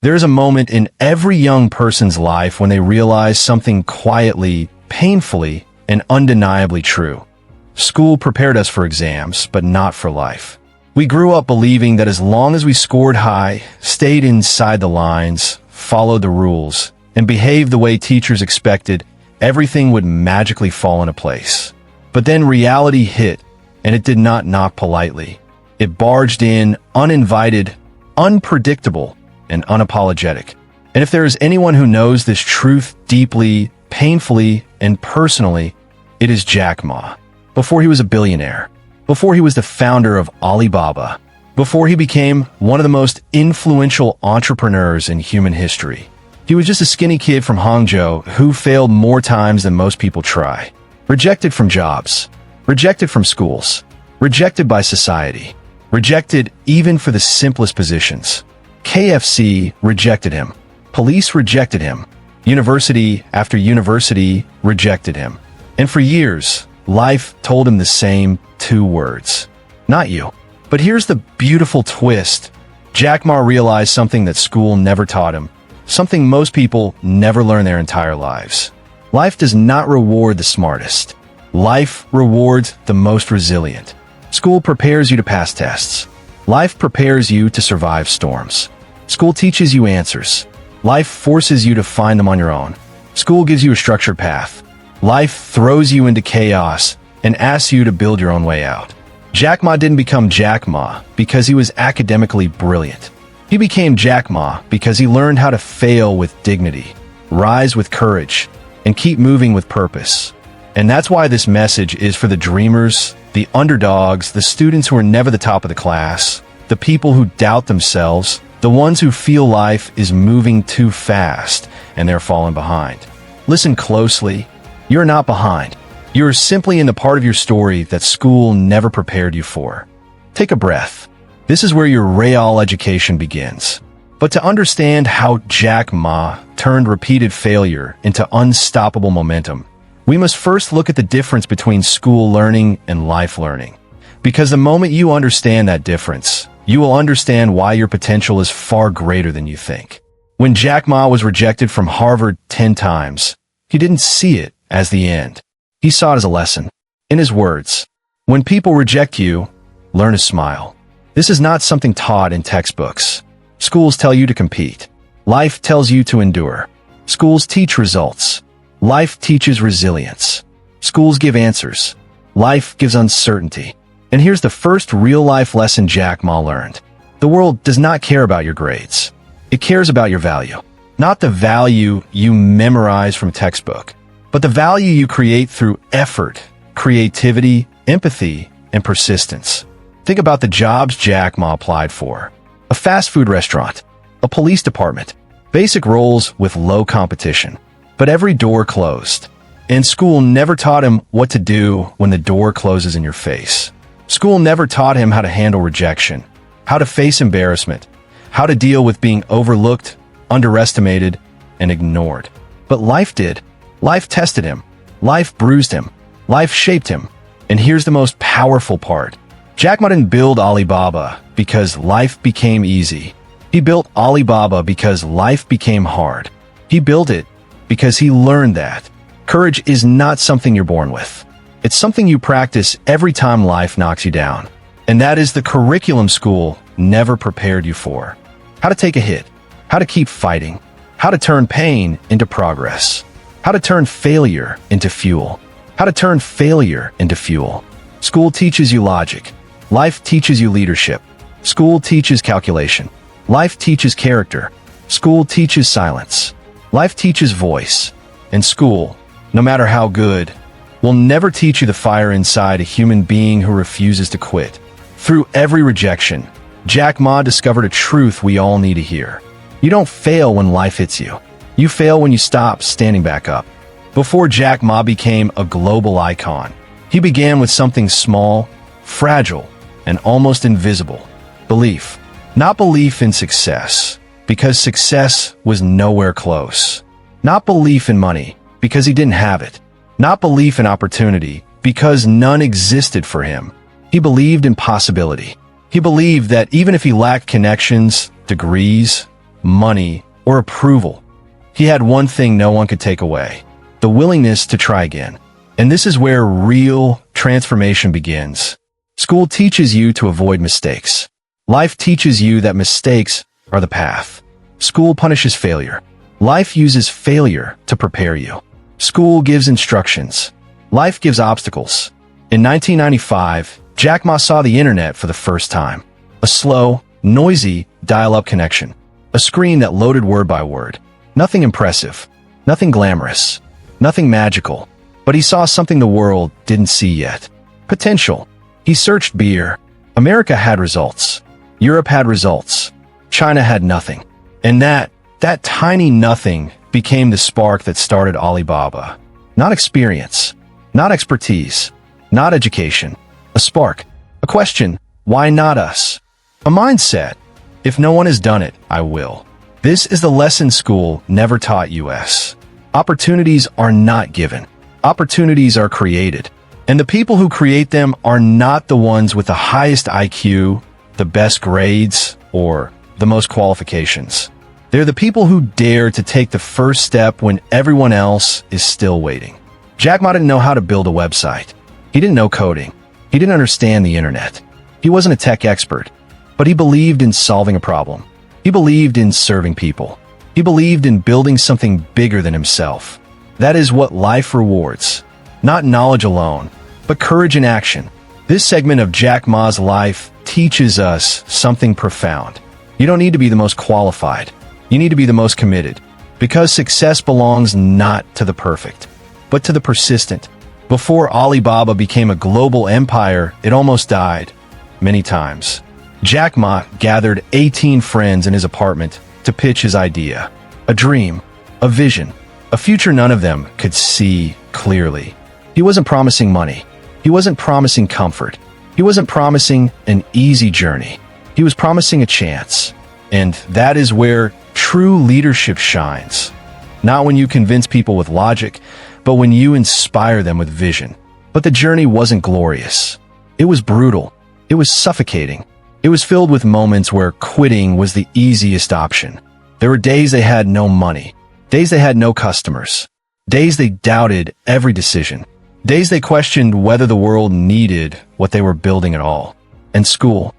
There is a moment in every young person's life when they realize something quietly, painfully, and undeniably true. School prepared us for exams, but not for life. We grew up believing that as long as we scored high, stayed inside the lines, followed the rules, and behaved the way teachers expected, everything would magically fall into place. But then reality hit, and it did not knock politely. It barged in, uninvited, unpredictable, and unapologetic. And if there is anyone who knows this truth deeply, painfully, and personally, it is Jack Ma. Before he was a billionaire, before he was the founder of Alibaba, before he became one of the most influential entrepreneurs in human history, he was just a skinny kid from Hangzhou who failed more times than most people try. Rejected from jobs, rejected from schools, rejected by society, rejected even for the simplest positions. KFC rejected him. Police rejected him. University after university rejected him. And for years, life told him the same two words. Not you. But here's the beautiful twist. Jack Ma realized something that school never taught him, something most people never learn their entire lives. Life does not reward the smartest. Life rewards the most resilient. School prepares you to pass tests. Life prepares you to survive storms. School teaches you answers. Life forces you to find them on your own. School gives you a structured path. Life throws you into chaos and asks you to build your own way out. Jack Ma didn't become Jack Ma because he was academically brilliant. He became Jack Ma because he learned how to fail with dignity, rise with courage, and keep moving with purpose. And that's why this message is for the dreamers, the underdogs, the students who are never the top of the class, the people who doubt themselves, the ones who feel life is moving too fast and they're falling behind. Listen closely. You're not behind. You're simply in the part of your story that school never prepared you for. Take a breath. This is where your real education begins. But to understand how Jack Ma turned repeated failure into unstoppable momentum, we must first look at the difference between school learning and life learning. Because the moment you understand that difference, you will understand why your potential is far greater than you think. When Jack Ma was rejected from Harvard 10 times, he didn't see it as the end. He saw it as a lesson. In his words, "When people reject you, learn to smile." This is not something taught in textbooks. Schools tell you to compete. Life tells you to endure. Schools teach results. Life teaches resilience. Schools give answers. Life gives uncertainty. And here's the first real-life lesson Jack Ma learned. The world does not care about your grades. It cares about your value. Not the value you memorize from a textbook, but the value you create through effort, creativity, empathy, and persistence. Think about the jobs Jack Ma applied for. A fast food restaurant, a police department, basic roles with low competition. But every door closed. And school never taught him what to do when the door closes in your face. School never taught him how to handle rejection, how to face embarrassment, how to deal with being overlooked, underestimated, and ignored. But life did. Life tested him. Life bruised him. Life shaped him. And here's the most powerful part. Jack Ma didn't build Alibaba because life became easy. He built Alibaba because life became hard. He built it because he learned that courage is not something you're born with. It's something you practice every time life knocks you down. And that is the curriculum school never prepared you for. How to take a hit, how to keep fighting, how to turn pain into progress, how to turn failure into fuel, how to turn failure into fuel. School teaches you logic. Life teaches you leadership. School teaches calculation. Life teaches character. School teaches silence. Life teaches voice. And school, no matter how good, will never teach you the fire inside a human being who refuses to quit. Through every rejection, Jack Ma discovered a truth we all need to hear. You don't fail when life hits you. You fail when you stop standing back up. Before Jack Ma became a global icon, he began with something small, fragile, and almost invisible. Belief. Not belief in success, because success was nowhere close. Not belief in money, because he didn't have it. Not belief in opportunity, because none existed for him. He believed in possibility. He believed that even if he lacked connections, degrees, money, or approval. He had one thing no one could take away: the willingness to try again. And this is where real transformation begins. School teaches you to avoid mistakes. Life teaches you that mistakes are the path. School punishes failure. Life uses failure to prepare you. School gives instructions. Life gives obstacles. In 1995, Jack Ma saw the internet for the first time. A slow, noisy dial-up connection. A screen that loaded word by word. Nothing impressive. Nothing glamorous. Nothing magical. But he saw something the world didn't see yet. Potential. He searched beer. America had results. Europe had results. China had nothing. And that tiny nothing became the spark that started Alibaba. Not experience. Not expertise. Not education. A spark. A question. Why not us? A mindset. If no one has done it, I will. This is the lesson school never taught us. Opportunities are not given. Opportunities are created. And the people who create them are not the ones with the highest IQ, the best grades, or the most qualifications. They're the people who dare to take the first step when everyone else is still waiting. Jack Ma didn't know how to build a website. He didn't know coding. He didn't understand the internet. He wasn't a tech expert, but he believed in solving a problem. He believed in serving people. He believed in building something bigger than himself. That is what life rewards. Not knowledge alone, but courage in action. This segment of Jack Ma's life teaches us something profound. You don't need to be the most qualified. You need to be the most committed. Because success belongs not to the perfect, but to the persistent. Before Alibaba became a global empire, it almost died. Many times. Jack Ma gathered 18 friends in his apartment to pitch his idea. A dream. A vision. A future none of them could see clearly. He wasn't promising money. He wasn't promising comfort. He wasn't promising an easy journey. He was promising a chance. And that is where true leadership shines. Not when you convince people with logic, but when you inspire them with vision. But the journey wasn't glorious. It was brutal. It was suffocating. It was filled with moments where quitting was the easiest option. There were days they had no money. Days they had no customers. Days they doubted every decision. Days they questioned whether the world needed what they were building at all. And school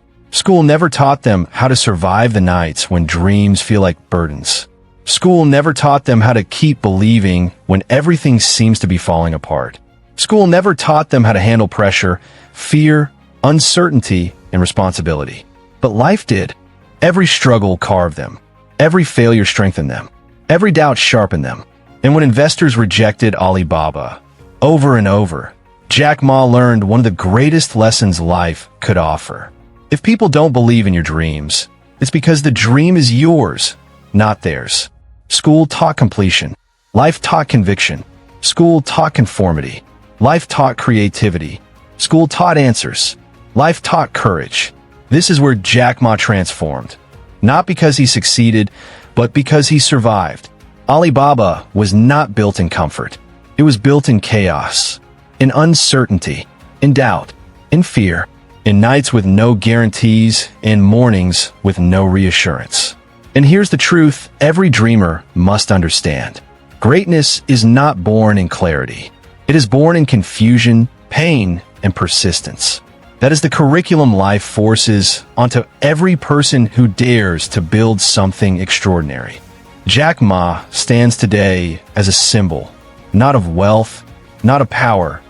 never taught them how to survive the nights when dreams feel like burdens. School never taught them how to keep believing when everything seems to be falling apart. School never taught them how to handle pressure, fear, uncertainty, and responsibility. But life did. Every struggle carved them. Every failure strengthened them. Every doubt sharpened them. And when investors rejected Alibaba over and over, Jack Ma learned one of the greatest lessons life could offer. If people don't believe in your dreams, it's because the dream is yours, not theirs. School taught completion. Life taught conviction. School taught conformity. Life taught creativity. School taught answers. Life taught courage. This is where Jack Ma transformed. Not because he succeeded, but because he survived. Alibaba was not built in comfort. It was built in chaos, in uncertainty, in doubt, in fear, in nights with no guarantees, in mornings with no reassurance. And here's the truth every dreamer must understand. Greatness is not born in clarity. It is born in confusion, pain, and persistence. That is the curriculum life forces onto every person who dares to build something extraordinary. Jack Ma stands today as a symbol, not of wealth, not of power,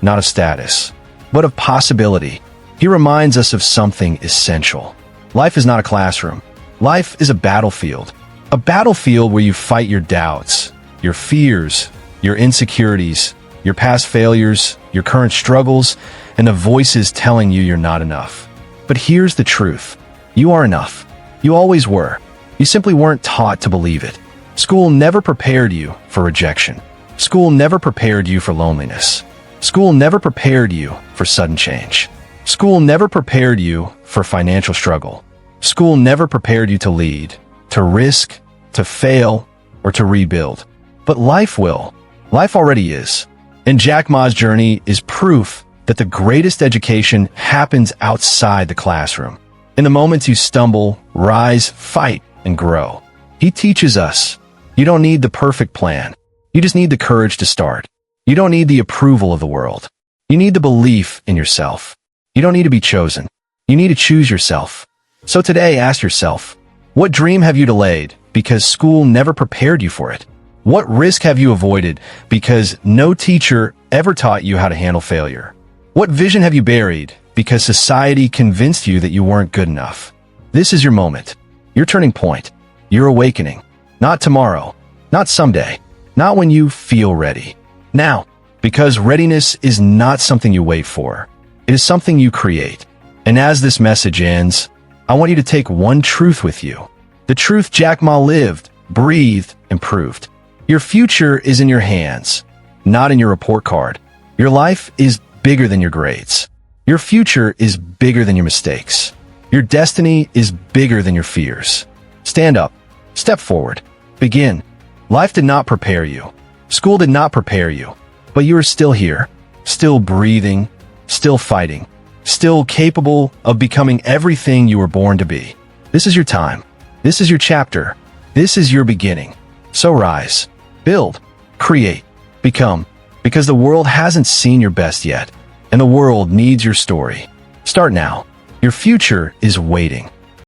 not of status, but of possibility. He reminds us of something essential. Life is not a classroom. Life is a battlefield where you fight your doubts, your fears, your insecurities, your past failures, your current struggles, and the voices telling you you're not enough. But here's the truth. You are enough. You always were. You simply weren't taught to believe it. School never prepared you for rejection. School never prepared you for loneliness. School never prepared you for sudden change. School never prepared you for financial struggle. School never prepared you to lead, to risk, to fail, or to rebuild. But life will. Life already is. And Jack Ma's journey is proof that the greatest education happens outside the classroom. In the moments you stumble, rise, fight, and grow. He teaches us, you don't need the perfect plan. You just need the courage to start. You don't need the approval of the world. You need the belief in yourself. You don't need to be chosen. You need to choose yourself. So today, ask yourself, what dream have you delayed because school never prepared you for it? What risk have you avoided because no teacher ever taught you how to handle failure? What vision have you buried because society convinced you that you weren't good enough? This is your moment, your turning point, your awakening. Not tomorrow, not someday, not when you feel ready. Now, because readiness is not something you wait for. It is something you create. And as this message ends, I want you to take one truth with you. The truth Jack Ma lived, breathed, and proved. Your future is in your hands, not in your report card. Your life is bigger than your grades. Your future is bigger than your mistakes. Your destiny is bigger than your fears. Stand up. Step forward. Begin. Life did not prepare you. School did not prepare you. But you are still here, still breathing, still fighting, still capable of becoming everything you were born to be. This is your time. This is your chapter. This is your beginning. So rise, build, create, become, because the world hasn't seen your best yet, and the world needs your story. Start now. Your future is waiting.